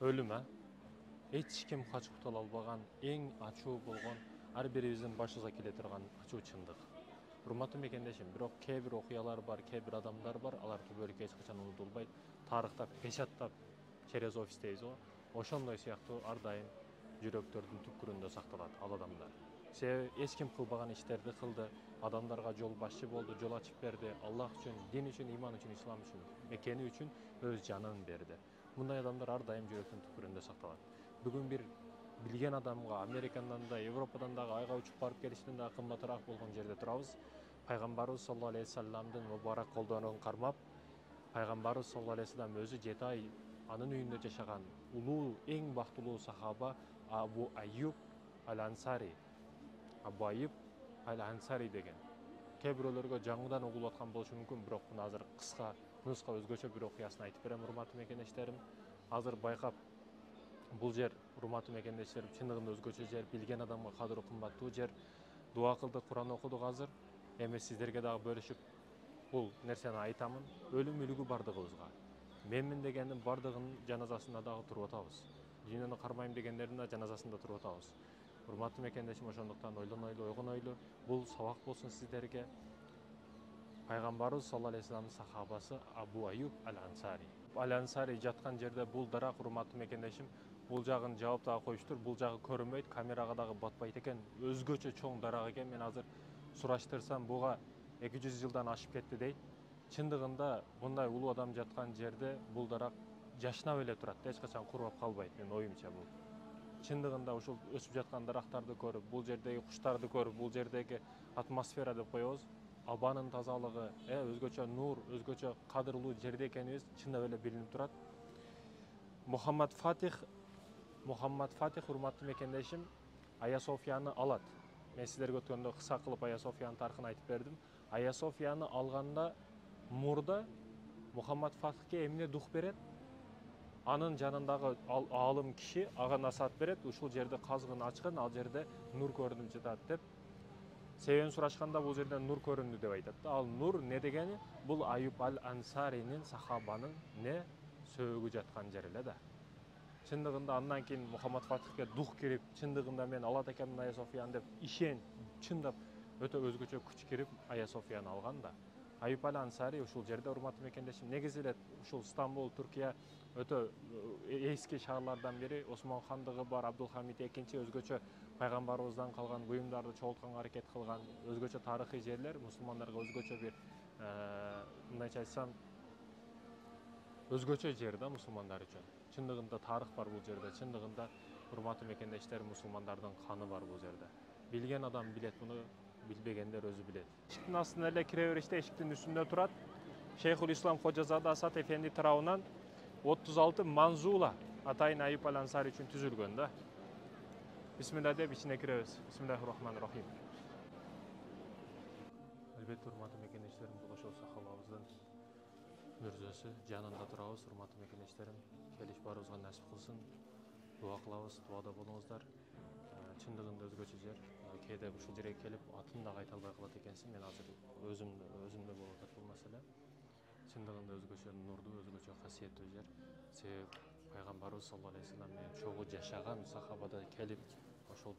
өлүм эч ким качып кутула албаган, эң ачуу болгон, ар бирибиздин башыбызга келе турган ачуу чындык. Урматтуу мекендешим, бирок кээ бир окуялар бар, кээ бир адамдар бар, алар түбөлүккө эч качан унутулбайт. Тарыхта печаттап через офис дейбиз го. Ошондой сыяктуу ар дайым жүрөктөрдүн түпкүрүндө сакталат ал адамдар. Себеби эч ким кылбаган иштерди кылды, адамдарга жол башчы болду, жол ачып берди, Аллах үчүн, дин үчүн, иман үчүн, ислам үчүн, мекени үчүн өз жанын берди. Мындай адамдар ар дайым жүрөктүн түпкүрүндө сакталат. Бүгүн бир билген адамга Америкадан да, Европадан дагы айга учуп барып келиштен дагы кымбатыраак болгон жерде турабыз. Пайгамбарыбыз саллаллаху алейхи вассаламдын мубарак колдоонун кармап, пайгамбарыбыз саллаллаху алейхи вассалам өзү 7 ай анын үйүндө жашаган улуу, эң бактылуу сахаба Абу Айюб ал-Ансари. Абу Айюб ал-Ансари деген. Кээ бирөөлөргө жаңыдан угулуп аткан болушу мүмкүн, бирок мына азыр кыска нуска өзгөчө бир окуясын айтып берем, урматтуу мекендештерим. Азыр байкап, бул жер, урматтуу мекендештерим, чындыгында өзгөчө жер, билген адамга кадыры кымбаттуу жер. Дуа кылдык, Куран окудук азыр. Эми сиздерге дагы бөлүшүп бул нерсени айтамын. Өлүм үлгү бардыгыбызга. Менмин дегендин бардыгынын жаназасында дагы туруп атабыз. Дүйнөнү кармайм дегендердин да жаназасында туруп атабыз. Урматтуу мекендешим, ошондуктан ойлонойлу, ойгонойлу. Бул сабак болсун сиздерге. Пайгамбарыбыз саллаллаху алейхи вассаламдын сахабасы Абу Айюб ал-Ансари. Ал-Ансари жаткан жерде бул дарак, урматтуу мекендешим, бул жагын жаап дагы коюштур. Бул жагы көрүнбөйт, камерага дагы батпайт экен. Өзгөчө чоң дарак экен. Мен азыр сураштырсам буга 200 жылдан ашып кетти дейт. Чындыгында мындай улуу адам жаткан жерде бул дарак жашнап эле турат, эч качан курбап калбайт, менин оюмча бул. Чындыгында ушул өсүп жаткан дарактарды көрүп, бул жердеги куштарды көрүп, бул жердеги атмосфера деп коебуз, абанын тазалыгы, өзгөчө нур, өзгөчө кадырлуу жерде экенибиз чындап эле билинип турат. Мухаммад Фатих урматтуу мекендешим, Ая Софияны алат. Мен сиздерге өткөндө кыска кылып Ая Софиянын тарыхын айтып бердим. Ая Софияны алганда мурда Мухаммад Фатихке эмне дух берет? Анын жанындагы аалым киши ага насаат берет, ушул жерде казгын ачкын, ал жерде нур көрүнүп жатат деп. Себебин сурашканда бул жерден нур көрүндү деп айтат. Ал нур не дегени? Бул Айюб ал-Ансаринин, сахабанын сөөгү жаткан жер эле да. Чындыгында андан кийин Мухаммад Фатихке дух кирип, чындыгында мен алат экенмин Ая Софияны деп чындап өтө өзгөчө күч кирип Ая Софияны алган да. Айюб ал-Ансари ушул жерде, урматтуу мекендешим, негизи эле ушул Стамбул, Түркия өтө эски шаарлардан бири. Осмон хандыгы бар, Абдулхамид экинчи өзгөчө пайгамбарыбыздан калган буюмдарды чогултканга аракет кылган өзгөчө тарыхый жерлер, мусулмандарга өзгөчө бир мындайча айтсам өзгөчө жер да мусулмандар үчүн. Чындыгында тарых бар бул жерде, чындыгында урматтуу мекендештер, мусулмандардын каны бар бул жерде. Билген адам билет муну, билбегендер өзү билет. Эшиктин астына эле кире бериште, эшиктин үстүндө турат. Шейхул Ислам Хожазада Асад эфенди тарабынан 36 манзула атайын Айюб ал-Ансари үчүн түзүлгөн да. Бисмилла деп ичине киребиз. Бисмиллахир-рахманир-рахим. Албетте, урматтуу мекендештерим, бул ошол сахабабыздын мүрзөсү, жанында турабыз. Урматтуу мекендештерим, келиш баарыбызга насип кылсын. Дуа кылабыз, дуада болуңуздар. Чындыгында өзгөчө жер. Кээде ушул жерге келип атын дагы айта албай калат экенсиң. Мен азыр өзүмдө болуп атат бул маселе. Чындыгында өзгөчө нурдуу, өзгөчө касиеттүү жер. Себеби пайгамбарыбыз саллаллаху алейхи вассалам менен чогуу жашаган сахабада келип, ошол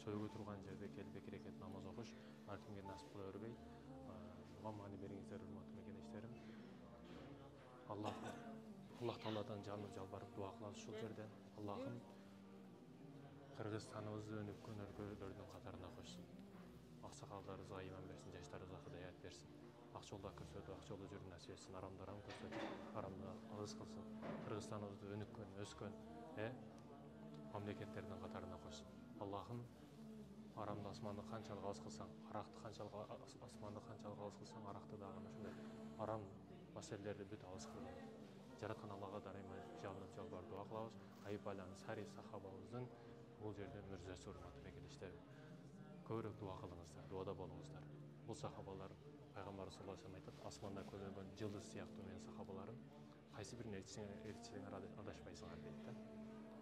сөөгү турган жерде келип 2 рекет намаз окуш ар кимге насип кыла бербейт. Буга маани бериңиздер, урматтуу мекендештерим. Аллах Тааладан жалбарып дуа кылабыз ушул жерден. Аллахым Кыргызстаныбызды өнүккөн өлкөлөрдүн катарына койсун. Аксакалдарыбызга ыйман берсин, жаштарыбызга кыдаят берсин. Ак жолдо көрсөтүп, ак жолдо жүрүүнү насип этсин, арамды арам көрсөтүп, арамды агыз кылсын. Кыргызстаныбызды өнүккөн, өскөн мамлекеттердин катарына койсун. Аллахым арамды асманды канчалык агыз кылсаң, асманды канчалык агыз кылсаң, аракты дагы ошондой арам маселелерди бүт агыз кылгын. Жараткан Аллага дарыма жабырып жалбарып дуа кылабыз. Айюб ал-Ансари сахабабыздын бул жерде мүрзөсү, урматтуу мекендештерим. Көбүрөөк дуа кылыңыздар, дуада болуңуздар. Бул сахабалар пайгамбарыбыз саллаллаху алейхи вассалам айтат: асманда көрүнгөн жылдыз сыяктуу менин сахабаларым, кайсы бирине ээрчилиңер адашпайсыңар дейт да.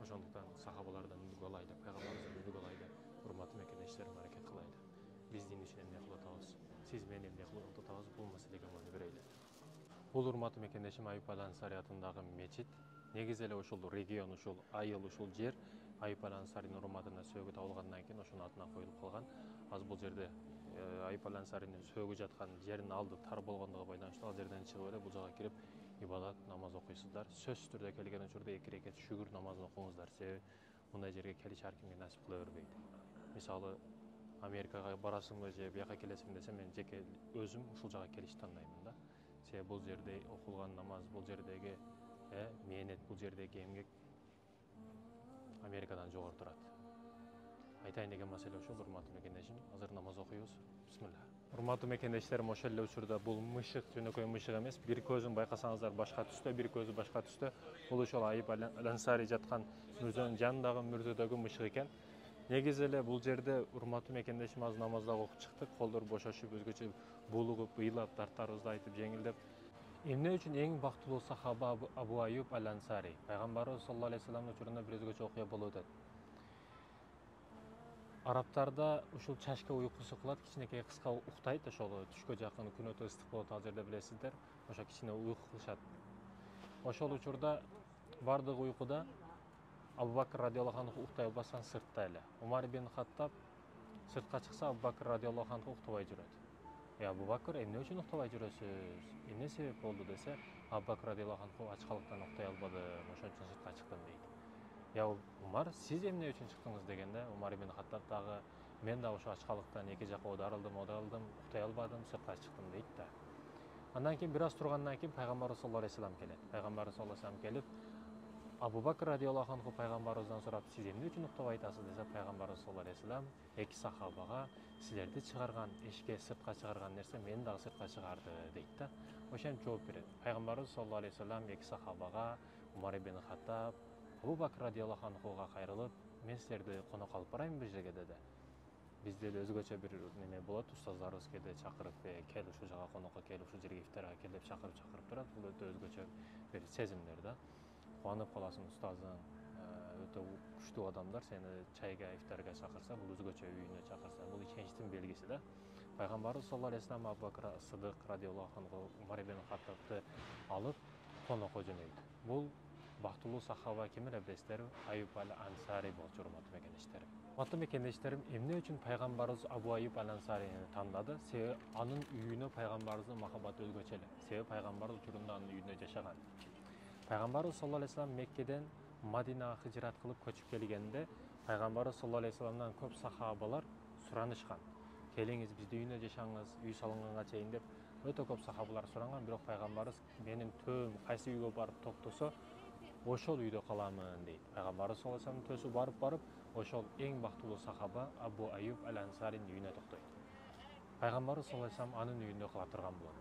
Ошондуктан сахабалардан үлгү алайлы, пайгамбарыбыздан үлгү алайлы, урматтуу мекендештерим, аракет кылайлы. Биз дин үчүн эмне кылып атабыз, сиз мен эмне кылып атабыз, бул маселеге маани берели. Бул, урматтуу мекендешим, Айюб ал-Ансари атындагы мечит. негизи эле ушул регион, ушул айыл, ушул жер Аюп аль-Ансаринин урматына сөөгү табылгандан кийин ошонун атына коюлуп калган. Азыр бул жерде Аюп аль-Ансаринин сөөгү жаткан жердин алды тар болгондугу байланыштуу ал жерден чыгып эле бул жака кирип ибадат, намаз окуйсуздар. Сөзсүз түрдө келген учурда 2 рекет шүгүр намазын окуңуздар. Себеби мындай жерге келиш ар кимге насип кыла бербейт. Мисалы Америкага барасыңбы же бияка келесиңби десе, мен жеке өзүм ушул жака келишти тандаймын да. Себеби бул жерде окулган намаз, бул жердеги мээнет, бул жердеги эмгек Америкадан жогору турат. Айтайын деген маселе ушул, урматтуу мекендешим. Азыр намаз окуйбуз. Бисмилла. Урматтуу мекендештерим, ошол эле учурда бул мышык жөнөкөй мышык эмес. Бир көзүн байкасаңыздар башка түстө, бир көзү башка түстө. Бул ошол Аюп аль-Ансари жаткан мүрзөнүн жанындагы мүрзөдөгү мышык экен. Негизи эле бул жерде урматтуу мекендешим азыр намазда окуп чыктык. Колдор бошошуп, өзгөчө булугуп, ыйлап, дартарыбызды айтып жеңилдеп. Эмне үчүн эң бактылуу сахаба Абу Аюп аль-Ансари? Пайгамбарыбыз саллаллаху алейхи вассаламдын учурунда бир өзгөчө окуя болуп өтөт. Арабтарда ушул чачка уйкусу кылат, кичинекей кыска уктайт, ошол түшкө жакын күн өтө ыстык болот, ал жерде билесиздер. Ошо кичине уйку кылышат. Ошол учурда бардык уйкуда Абу Бакр радиаллаху анху уктай албастан сыртта эле. Умар ибн Хаттаб сыртка чыкса, Абу Бакр радиаллаху анху уктабай жүрөт. Абу Бакр, эмне үчүн уктабай жүрөсүз? Эмне себеп болду десе, Абу Бакр радиаллаху анху ачкалыктан уктай албадым, ошон үчүн сыртка чыктым дейт. Умар, сиз эмне үчүн чыктыңыз дегенде, Умар ибн Хаттаб дагы мен да ошо ачкалыктан эки жака оодарылдым, уктай албадым, сыртка чыктым дейт да. Андан кийин бир аз тургандан кийин пайгамбарыбыз саллаллаху алейхи вассалам келет. Пайгамбарыбыз саллаллаху алейхи вассалам келип, Абу Бакр радиаллаху анху пайгамбарыбыздан сурап, сиз эмне үчүн уктабай атасыз десе, пайгамбарыбыз саллаллаху алейхи вассалам эки сахабага силерди чыгарган, эшикке сыртка чыгарган нерсе мени дагы сыртка чыгарды дейт да. Ошентип жооп берет. Пайгамбарыбыз саллаллаху алейхи вассалам эки сахабага, Умар ибн Хаттаб, Абу Бакр радиаллаху анхуга кайрылып, мен силерди конок алып барайын бир жерге деди. Бизде да өзгөчө бир неме болот, устаздарыбыз кээде чакырып, кел ушул жака конокко кел, ушул жерге ифтарга кел деп чакырып турат. Бул өтө өзгөчө бир сезимдер да. Кубанып каласың, устазың өтө күчтүү адамдар сени чайга, ифтарга чакырса, бул өзгөчө үйүнө чакырса, бул ишеничтин белгиси да. Пайгамбарыбыз саллаллаху алейхи вассалам Абу Бакр Сыдык радиаллаху анху, Умар ибн Хаттабты алып конокко жөнөйт. Бул бактылуу сахаба ким эле билесиздерби? Аюп аль-Ансари болчу, урматтуу мекендештерим. Урматтуу мекендештерим, эмне үчүн пайгамбарыбыз Абу Аюп аль-Ансарини тандады? Себеби анын үйүнө пайгамбарыбыздын махабаты өзгөчө эле. Себеби пайгамбарыбыз учурунда анын үйүндө жашаган. Пайгамбарыбыз саллаллаху алейхи вассалам Меккеден Мадинага хижрат кылып көчүп келгенде, пайгамбарыбыз саллаллаху алейхи вассаламдан көп сахабалар суранышкан. Келиңиз, бизди үйүнө жашаңыз, үй салынганга чейин деп өтө көп сахабалар суранган, бирок пайгамбарыбыз менин төбөм кайсы үйгө барып токтосо, ошол үйдө каламын дейт. Пайгамбарыбыз саллаллаху алейхи вассаламдын төсү барып, ошол эң бактылуу сахаба Абу Аюп аль-Ансаринин үйүнө токтойт. Пайгамбарыбыз саллаллаху алейхи вассалам анын үйүндө кала турган болот.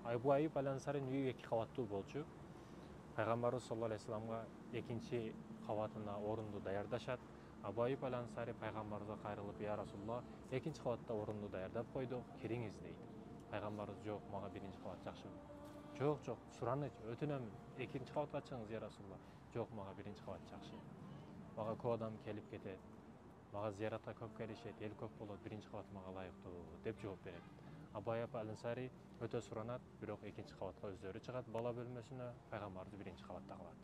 Абу Аюп аль-Ансаринин үйү 2 кабаттуу болчу. Пайгамбарыбыз саллаллаху алейхи вассаламга экинчи кабатына орунду даярдашат. Абу Аюп аль-Ансари пайгамбарыбызга кайрылып, "Я Расулулла, экинчи кабатта орунду даярдап койдук, кириңиз" дейт. Пайгамбарыбыз, "Жок, мага биринчи кабат жакшы". "Жок, жок, суранычы, өтүнөмүн, экинчи кабатка чыгыңыз, Я Расулулла". "Жок, мага биринчи кабат жакшы. Мага көп адам келип кетет. Мага зияратка көп келишет, эл көп болот, биринчи кабат мага ылайыктуу" деп жооп берет. Абу Аюп аль-Ансари өтө суранат, бирок экинчи кабатка өздөрү чыгат, бала бөлмөсүнө, пайгамбарыбыз биринчи кабатта калат.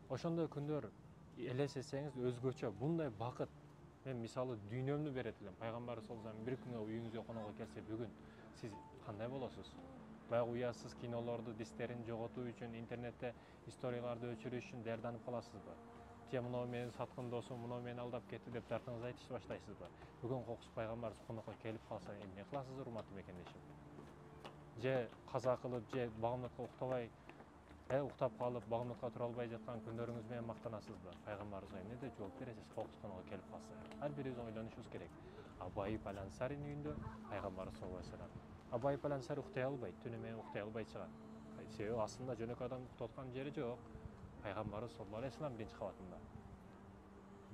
Ошондой күндөр элестетсеңиз өзгөчө, мындай бакыт. Мен мисалы дүйнөмдү берет элем. Пайгамбарыбыз саллаллаху алейхи вассалам бир күнү үйүңүзгө конокко келсе, бүгүн сиз кандай болосуз? Баягы уятсыз кинолорду, дистерин жоготуу үчүн, интернетте историяларды өчүрүш үчүн даярданып каласызбы? Же мынау менин саткын досум, мынау мени алдап кетти деп дартыңызды айтыш баштайсызбы? Бүгүн кокус пайгамбарыбыз конокко келип калса, эмне кыласыз, урматтуу мекендешим? Же каза кылып, же багымдатка уктабай, уктап калып, багымдатка тура албай жаткан күндөрүңүз менен мактанасызбы? Пайгамбарыбызга эмне деп жооп бересиз? Кокус конокко келип калса. Ар бирибиз ойлонушубуз керек. Абу Аюп аль-Ансаринин үйүндө пайгамбарыбыз саллаллаху алейхи вассалам. Абу Аюп аль-Ансари уктай албайт, түнү менен уктай албай чыгат. Себеби астында жөнөкөй адам уктаткан жери жок. Пайгамбарыбыз саллаллаху алейхи вассалам биринчи кабатында.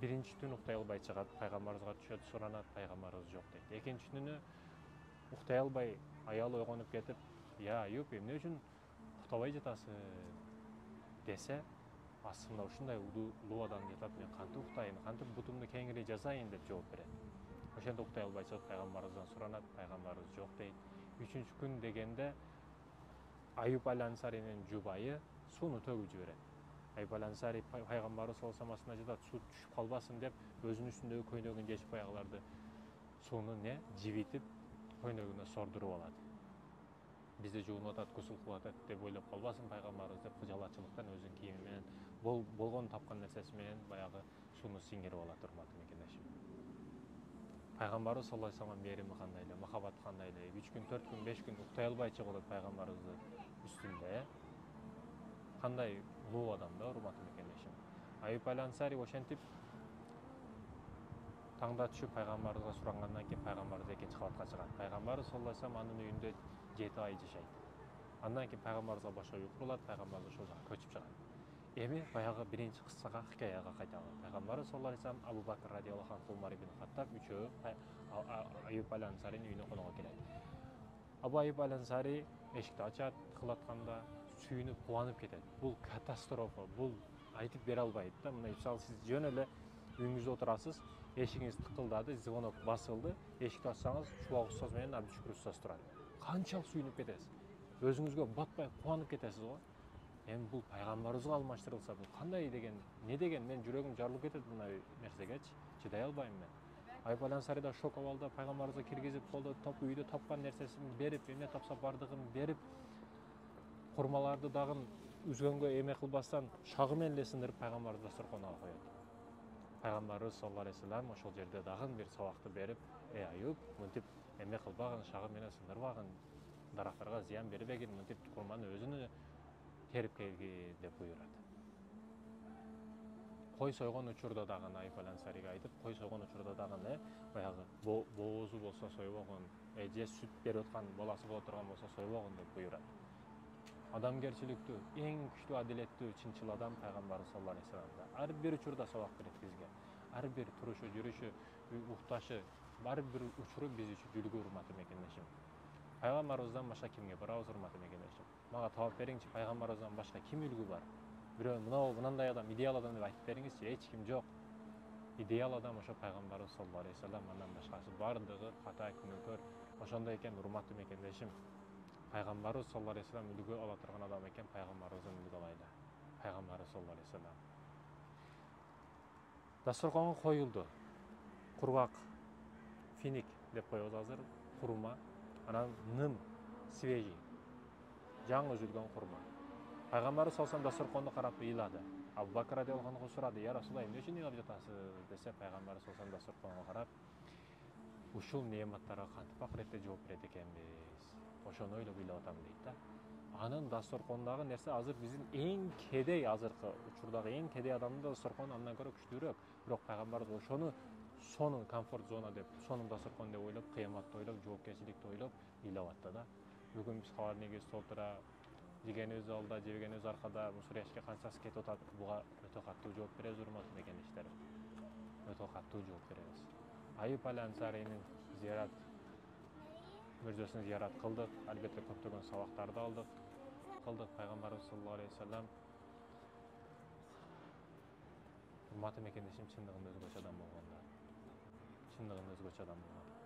Биринчи түн уктай албай чыгат, пайгамбарыбызга түшөт, суранат, пайгамбарыбыз жок дейт. Экинчи түнү уктай албай, аялы ойгонуп кетип, "Я Аюп, эмне үчүн уктабай жатасыз?" десе, астында ушундай улуу адам жатат, мен кантип уктайын, кантип бутумду кеңири жазайын деп жооп берет. Ошентип уктай албай чыгып пайгамбарыбыздан суранат, пайгамбарыбыз жок дейт. Үчүнчү күн дегенде Аюп аль-Ансаринин жубайы сууну төгүп жиберет. Ayub al-Ansari пайгамбарыбыз саллаллаху алейхи вассаламдын айтат, суу түшүп калбасын деп өзүнүн үстүндөгү көйнөгүн жечип баягыларды сууну жибитип көйнөгүнө сордуруп алат. Бизде жуунуп атат, гусул кылып атат деп ойлоп калбасын пайгамбарыбыз деп кыжалатчылыктан өзүнүн кийими менен болгон тапкан нерсеси менен баягы сууну сиңирип алат, урматтуу мекендешим. Пайгамбарыбыз саллаллаху алейхи вассаламдын мээрими кандай эле, махабаты кандай эле. 3 күн, 4 күн, 5 күн уктай албай чыгып атат пайгамбарыбыздын үстүндө. Кандай улуу адам да, урматтуу мекендешим. Ayub al-Ansari ошентип таңда түшүп пайгамбарыбызга сурангандан кийин пайгамбарыбыз экинчи кабатка чыгат. Пайгамбарыбыз саллаллаху алейхи вассалам анын үйүндө 7 ай жашайт. Андан кийин пайгамбарыбызга башка үй курулат, пайгамбарыбыз ошол жака көчүп чыгат. Эми баягы биринчи кыссага, хикаяга кайталы. Пайгамбарыбыз саллаллаху алейхи вассалам, Абу Бакр радиаллаху анху, Умар ибн Хаттаб үчөө Ayub al-Ansari'nin үйүнө коного келет. Ayub al-Ansari эшикти ачат, кылатканда сүйүнүп кубанып кетет. Бул катастрофа, бул айтып бере албайт да. Мына мисалы сиз жөн эле үйүңүздө отурасыз, эшигиңиз тыкылдады, звонок басылды, эшикти ачсаңыз, Чубак устаз менен Абдышүкүр устаз турат. Канчалык сүйүнүп кетесиз. Өзүңүзгө батпай кубанып кетесиз го. Эми бул пайгамбарыбызга алмаштырылса, бул кандай деген, не деген, мен жүрөгүм жарылып кетет мына нерсегечи. Чыдай албайм мен. Ayub al-Ansari да шок абалда пайгамбарыбызга киргизип, колдо үйдө тапкан нерсесин берип, эмне тапса бардыгын берип, курмаларды дагы үзгөнгө эме кылбастан шагы менен эле сындырып пайгамбарыбыз дасторконуна коет. Пайгамбарыбыз саллаллаху алейхи вассалам ошол жерде дагы бир сабакты берип, Ayub, мынтип эме кылбагын, шагы менен сындырбагын, дарактарга зыян бербегин, мынтип курманы өзүнө терип келгин деп буйрат. Кой сойгон учурда дагы Ayub al-Ansari'ге айтып, кой сойгон учурда дагы баягы боозу болсо сойбогун, же сүт берип аткан баласы боло турган болсо сойбогун деп буйрат. Адамгерчиликтүү, эң күчтүү адилеттүү, чынчыл адам пайгамбарыбыз саллаллаху алейхи вассалам. Ар бир учурда сабак берет бизге. Ар бир турушу, жүрүшү, укташы, ар бир учуру биз үчүн үлгү, урматтуу мекендешим. Пайгамбарыбыздан башка кимге барабыз, урматтуу мекендешим? Мага таап бериңчи, пайгамбарыбыздан башка ким үлгү бар? Бирөө мындай адам, идеал адам деп айтып бериңизчи, эч ким жок. Идеал адам ошо пайгамбарыбыз саллаллаху алейхи вассалам, андан башкасы бардыгы ката күнөөкөр. Ошондой экен, урматтуу мекендешим. Пайгамбарыбыз саллаллаху алейхи вассалам үлгү ала турган адам экен, пайгамбарыбыздан үлгү алайлы. Пайгамбарыбыз саллаллаху алейхи вассалам. Дасторконго коюлду. Кургак, финик деп коебуз азыр, курма, анан ным, свежий, жаңы үзүлгөн курма. Пайгамбарыбыз саллаллаху алейхи вассалам дасторконду карап ыйлады. Абу Бакр радиаллаху анху сурады: "Я Расулаллах, эмне үчүн ыйлап жатасыз?" десе, пайгамбарыбыз саллаллаху алейхи вассалам дасторконго карап, "Ушул неаматтарга кантип акыретте жооп берет экенбиз? Ошону ойлоп ыйлап атам" дейт да. Анын дасторкондагы нерсе азыр биздин эң кедей, азыркы учурдагы эң кедей адамдын дасторкону андан көрө күчтүүрөөк. Бирок пайгамбарыбыз ошону сонун комфорт зона деп, сонун дасторкон деп ойлоп, кыяматты ойлоп, жоопкерчиликти ойлоп ыйлап атты да. Бүгүн биз холодильнигибиз толтура, жегенибиз алда, жебегенибиз аркада, мусор ящикке канчасы кетип атат. Буга өтө катуу жооп беребиз, урматтуу мекендештерим. Өтө катуу жооп беребиз. Ayub al-Ansari'nin зиярат мирзесин зиярат кылдык, албетте көптөгөн сабактарды алдык. Пайгамбарыбыз саллаллаху алейхи вассалам урматтуу мекендешим, чындыгында өзгөчө адам болгон да. Чындыгында өзгөчө адам болгон.